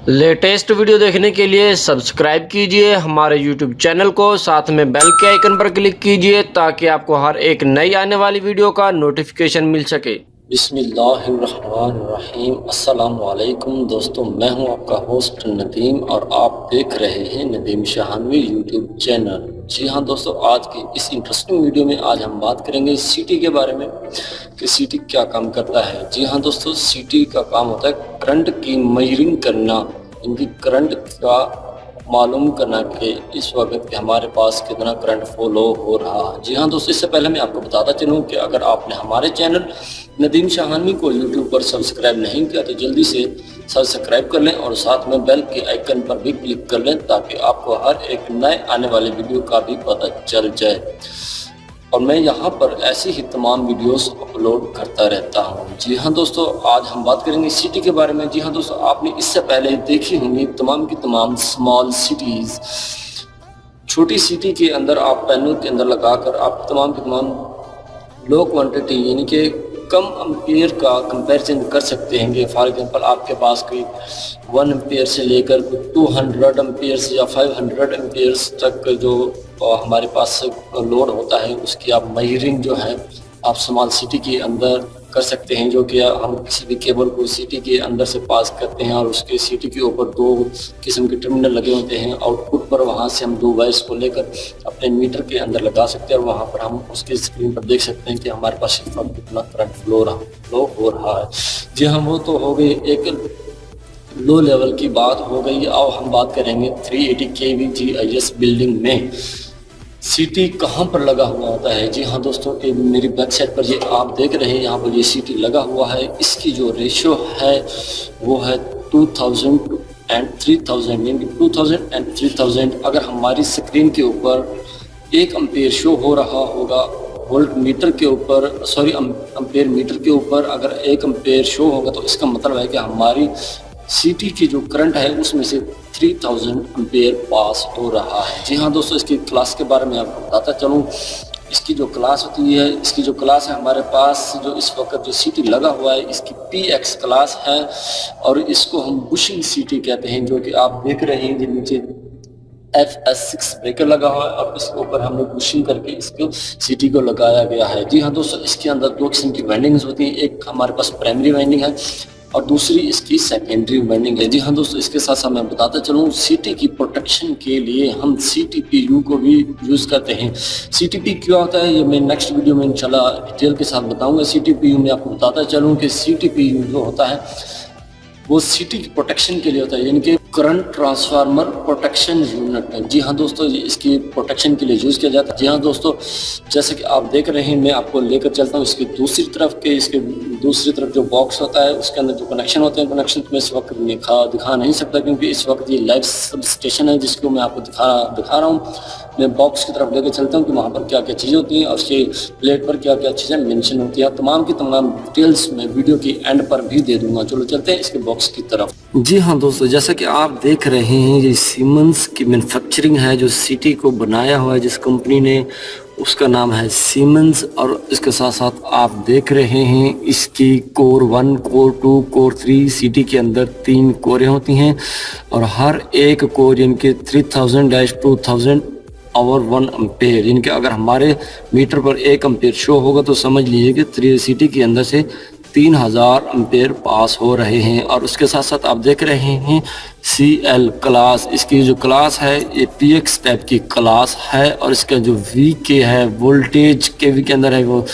Latest video देखने के लिए सब्सक्राइब कीजिए हमारे यूट्यूब चैनल को, साथ में बेल के आइकन पर क्लिक कीजिए ताकि आपको हर एक नई आने वाली वीडियो का नोटिफिकेशन मिल सके। बिस्मिल्लाहिर्रहमानिर्रहीम। अस्सलाम वालेकुम दोस्तों, मैं हूं आपका होस्ट नदीम और आप देख रहे हैं नदीम शहानवी यूट्यूब चैनल। जी हां दोस्तों, आज की इस इंटरेस्टिंग वीडियो में आज हम बात करेंगे सीटी के बारे में कि सीटी क्या काम करता है। जी हां दोस्तों, सीटी का काम होता है करंट की मेजरिंग करना, इनकी करंट का मालूम करना कि इस वक्त हमारे पास कितना करंट फ्लो हो रहा है। जी हाँ दोस्तों, इससे पहले मैं आपको बताता चलूँ कि अगर आपने हमारे चैनल नदीम शहानवी को यूट्यूब पर सब्सक्राइब नहीं किया तो जल्दी से सब्सक्राइब कर लें और साथ में बेल के आइकन पर भी क्लिक कर लें ताकि आपको हर एक नए आने वाले वीडियो का भी पता चल जाए। और मैं यहाँ पर ऐसी ही तमाम वीडियोस अपलोड करता रहता हूँ। जी हाँ दोस्तों, आज हम बात करेंगे सिटी के बारे में। जी हाँ दोस्तों, आपने इससे पहले देखी होंगी तमाम की तमाम स्मॉल सिटीज़, छोटी सिटी के अंदर आप पैनल के अंदर लगाकर आप तमाम की तमाम लो क्वांटिटी यानी कि कम एम्पियर का कंपैरिजन कर सकते हैं कि फॉर एग्जांपल आपके पास कोई 1 एम्पियर से लेकर 200 एम्पियर्स या 500 एम्पियर्स तक जो हमारे पास लोड होता है उसकी आप मेजरिंग जो है आप स्मॉल सिटी के अंदर कर सकते हैं। जो कि हम किसी भी केबल को सिटी के अंदर से पास करते हैं और उसके सिटी के ऊपर 2 किस्म के टर्मिनल लगे होते हैं। आउटपुट पर वहाँ से हम 2 वायर्स को लेकर अपने मीटर के अंदर लगा सकते हैं और वहाँ पर हम उसके स्क्रीन पर देख सकते हैं कि हमारे पास इस वक्त कितना करंट फ्लो हो रहा है। जी हाँ, वो तो हो गई एक लो लेवल की बात हो गई। अब हम बात करेंगे 380 kV GIS बिल्डिंग में सीटी कहाँ पर लगा हुआ होता है। जी हाँ दोस्तों, मेरी बैक साइड पर ये आप देख रहे हैं, यहाँ पर ये सीटी लगा हुआ है। इसकी जो रेशियो है वो है 2000 एंड 3000, यानी 2000 एंड 3000। अगर हमारी स्क्रीन के ऊपर 1 एम्पियर शो हो रहा होगा वोल्ट मीटर के ऊपर, सॉरी एम्पियर मीटर के ऊपर अगर 1 एम्पियर शो होगा तो इसका मतलब है कि हमारी सीटी की जो करंट है उसमें से 3000 एम्पियर पास हो रहा है। जी हाँ दोस्तों, इसकी क्लास के बारे में आपको बताता चलूँ। इसकी जो क्लास होती है, इसकी जो क्लास है हमारे पास जो इस वक्त जो सीटी लगा हुआ है इसकी PX क्लास है और इसको हम बुशिंग सीटी कहते हैं। जो कि आप देख रहे हैं जो नीचे FS6 ब्रेकर लगा हुआ है और इसके ऊपर हमने बुशिंग करके इसको सीटी को लगाया गया है। जी हाँ दोस्तों, इसके अंदर 2 किस्म की वाइंडिंग्स होती हैं। एक हमारे पास प्राइमरी वाइंडिंग है और दूसरी इसकी सेकेंडरी वाइंडिंग है। जी हाँ दोस्तों, इसके साथ साथ मैं बताता चलूँ सीटी की प्रोटेक्शन के लिए हम CTPU को भी यूज़ करते हैं। CTP क्या होता है ये मैं नेक्स्ट वीडियो में इंशाल्लाह डिटेल के साथ बताऊंगा। CTPU में आपको बताता चलूँ कि CTPU जो होता है वो सिटी की प्रोटेक्शन के लिए होता है, यानी कि करंट ट्रांसफार्मर प्रोटेक्शन यूनिट है। जी हाँ दोस्तों, इसकी प्रोटेक्शन के लिए यूज़ किया जाता है। जी हाँ दोस्तों, जैसे कि आप देख रहे हैं मैं आपको लेकर चलता हूँ इसकी दूसरी तरफ के, इसके दूसरी तरफ जो बॉक्स होता है उसके अंदर जो कनेक्शन होते हैं, कनेक्शन तो मैं इस वक्त दिखा नहीं सकता क्योंकि इस वक्त ये लाइव सब स्टेशन है जिसको मैं आपको दिखा रहा हूँ। मैं बॉक्स की तरफ लेकर चलता हूँ कि वहाँ पर क्या क्या चीज़ें होती हैं और उसके प्लेट पर क्या क्या चीज़ें मेंशन होती हैं। तमाम की तमाम डिटेल्स मैं वीडियो की एंड पर भी दे दूंगा। चलो चलते हैं इसके बॉक्स की तरफ। जी हाँ दोस्तों, जैसा कि आप देख रहे हैं ये सीमेंस की मैन्युफैक्चरिंग है जो सिटी को बनाया हुआ है, जिस कंपनी ने उसका नाम है सीमेंस। और इसके साथ साथ आप देख रहे हैं इसकी कोर 1, कोर 2, कोर 3, सिटी के अंदर 3 कोरें होती हैं और हर एक कोर इनके 3000-2000 और 1 एम्पेयर, यानी कि अगर हमारे मीटर पर 1 एम्पेयर शो होगा तो समझ लीजिए कि 3 सिटी के अंदर से 3000 एम्पेयर पास हो रहे हैं। और उसके साथ साथ आप देख रहे हैं CL क्लास, इसकी जो क्लास है ये PX टाइप की क्लास है और इसका जो VK है वोल्टेज KV के अंदर है वो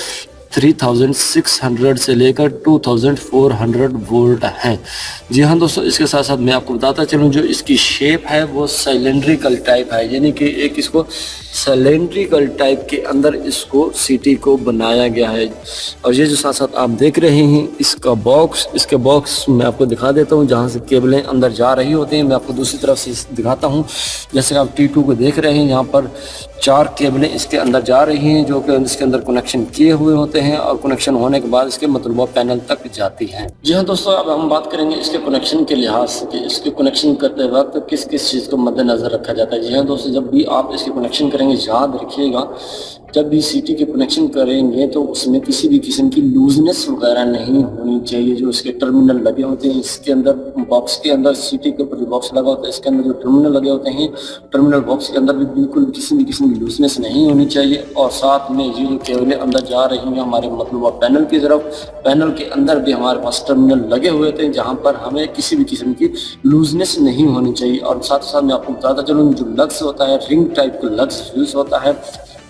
3600 से लेकर 2400 वोल्ट है। जी हाँ दोस्तों, इसके साथ साथ मैं आपको बताता चलूँ जो इसकी शेप है वो सिलेंड्रिकल टाइप है, यानी कि एक इसको सिलेंड्रिकल टाइप के अंदर इसको सिटी को बनाया गया है। और ये जो साथ साथ आप देख रहे हैं इसका बॉक्स, इसके बॉक्स मैं आपको दिखा देता हूँ जहाँ से केबलें अंदर जा रही होती हैं। मैं आपको दूसरी तरफ से दिखाता हूँ। जैसे आप T2 को देख रहे हैं, यहाँ पर 4 केबलें इसके अंदर जा रही हैं जो कि इसके अंदर कनेक्शन किए हुए होते हैं और कनेक्शन होने के बाद इसके मतलूबा पैनल तक जाती हैं। जी हाँ दोस्तों, अब हम बात करेंगे इसके कनेक्शन के लिहाज से, इसके कनेक्शन करते वक्त किस किस चीज़ को मद्देनजर रखा जाता है। जी हाँ दोस्तों, जब भी आप इसके कनेक्शन करेंगे करेंगे, याद रखिएगा जब भी सीटी के कनेक्शन करेंगे तो उसमें किसी भी किस्म की लूजनेस वगैरह नहीं होनी चाहिए। जो इसके टर्मिनल लगे होते हैं इसके अंदर, बॉक्स के अंदर, सीटी के ऊपर जो बॉक्स लगा होता है इसके अंदर जो टर्मिनल लगे होते हैं, टर्मिनल बॉक्स के अंदर भी बिल्कुल किसी भी किस्म की लूजनेस नहीं होनी चाहिए। और साथ में ये जो केबलें अंदर जा रही हैं हमारे मतलूबा पैनल की तरफ, पैनल के अंदर भी हमारे पास टर्मिनल लगे हुए थे जहाँ पर हमें किसी भी किस्म की लूजनेस नहीं होनी चाहिए। और साथ साथ मैं आपको बताता चलूँ जो लग्स होता है, रिंग टाइप का लग्स यूज़ होता है।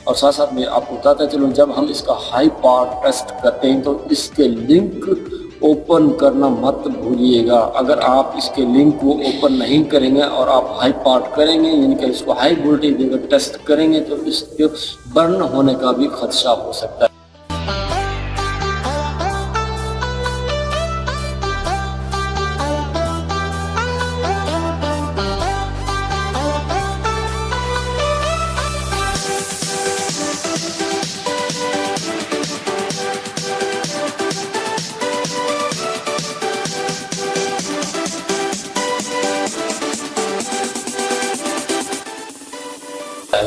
और साथ साथ में आपको बताता चलूँ जब हम इसका हाई पावर टेस्ट करते हैं तो इसके लिंक ओपन करना मत भूलिएगा। अगर आप इसके लिंक को ओपन नहीं करेंगे और आप हाई पावर करेंगे, यानी कि इसको हाई वोल्टेज देकर टेस्ट करेंगे तो इसके बर्न होने का भी खदशा हो सकता है।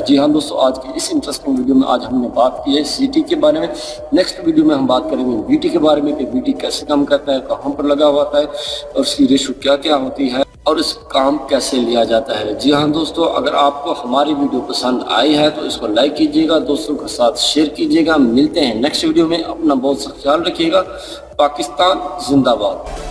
जी हाँ दोस्तों, आज की इस इंटरेस्टिंग वीडियो में आज हमने बात की है सीटी के बारे में। नेक्स्ट वीडियो में हम बात करेंगे वीटी के बारे में कि वीटी कैसे काम करता है, कहाँ पर लगा होता है और उसकी रेशो क्या क्या होती है और इस काम कैसे लिया जाता है। जी हाँ दोस्तों, अगर आपको हमारी वीडियो पसंद आई है तो इसको लाइक कीजिएगा, दोस्तों के साथ शेयर कीजिएगा। मिलते हैं नेक्स्ट वीडियो में, अपना बहुत सा ख्याल रखिएगा। पाकिस्तान जिंदाबाद।